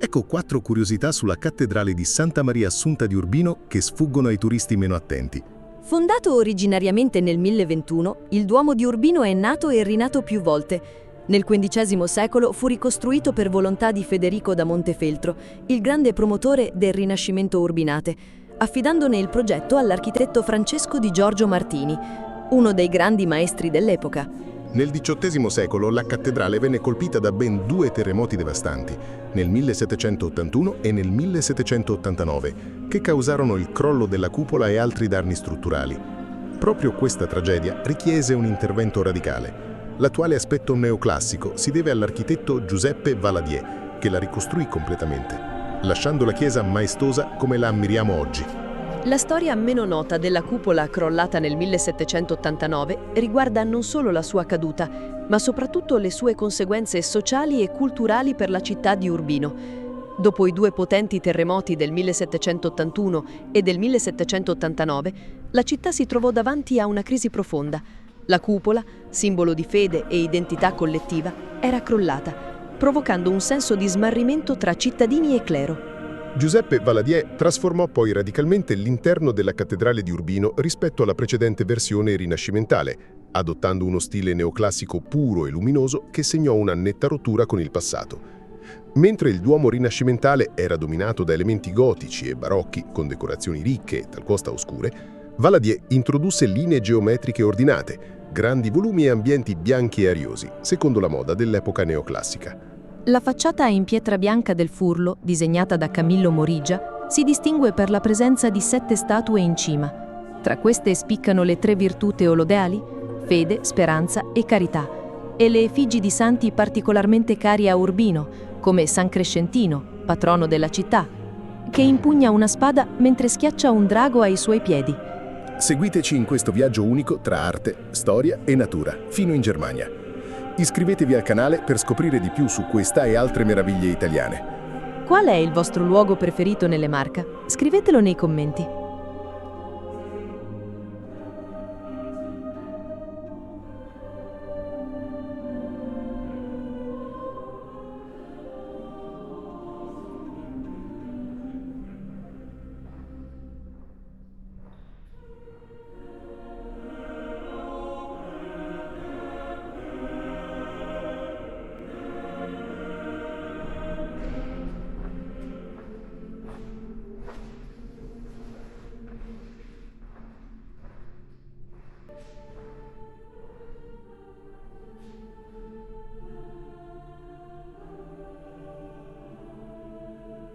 Ecco 4 curiosità sulla cattedrale di Santa Maria Assunta di Urbino che sfuggono ai turisti meno attenti. Fondato originariamente nel 1021, il Duomo di Urbino è nato e rinato più volte. Nel XV secolo fu ricostruito per volontà di Federico da Montefeltro, il grande promotore del Rinascimento urbinate, affidandone il progetto all'architetto Francesco di Giorgio Martini, uno dei grandi maestri dell'epoca. Nel XVIII secolo la cattedrale venne colpita da ben 2 terremoti devastanti, nel 1781 e nel 1789, che causarono il crollo della cupola e altri danni strutturali. Proprio questa tragedia richiese un intervento radicale. L'attuale aspetto neoclassico si deve all'architetto Giuseppe Valadier, che la ricostruì completamente, lasciando la chiesa maestosa come la ammiriamo oggi. La storia meno nota della cupola crollata nel 1789 riguarda non solo la sua caduta, ma soprattutto le sue conseguenze sociali e culturali per la città di Urbino. Dopo i 2 potenti terremoti del 1781 e del 1789, la città si trovò davanti a una crisi profonda. La cupola, simbolo di fede e identità collettiva, era crollata, provocando un senso di smarrimento tra cittadini e clero. Giuseppe Valadier trasformò poi radicalmente l'interno della cattedrale di Urbino rispetto alla precedente versione rinascimentale, adottando uno stile neoclassico puro e luminoso che segnò una netta rottura con il passato. Mentre il Duomo rinascimentale era dominato da elementi gotici e barocchi con decorazioni ricche e talvolta oscure, Valadier introdusse linee geometriche ordinate, grandi volumi e ambienti bianchi e ariosi, secondo la moda dell'epoca neoclassica. La facciata in pietra bianca del Furlo, disegnata da Camillo Morigia, si distingue per la presenza di 7 statue in cima. Tra queste spiccano le 3 virtù teologali, fede, speranza e carità, e le effigi di santi particolarmente cari a Urbino, come San Crescentino, patrono della città, che impugna una spada mentre schiaccia un drago ai suoi piedi. Seguiteci in questo viaggio unico tra arte, storia e natura, fino in Germania. Iscrivetevi al canale per scoprire di più su questa e altre meraviglie italiane. Qual è il vostro luogo preferito nelle Marche? Scrivetelo nei commenti.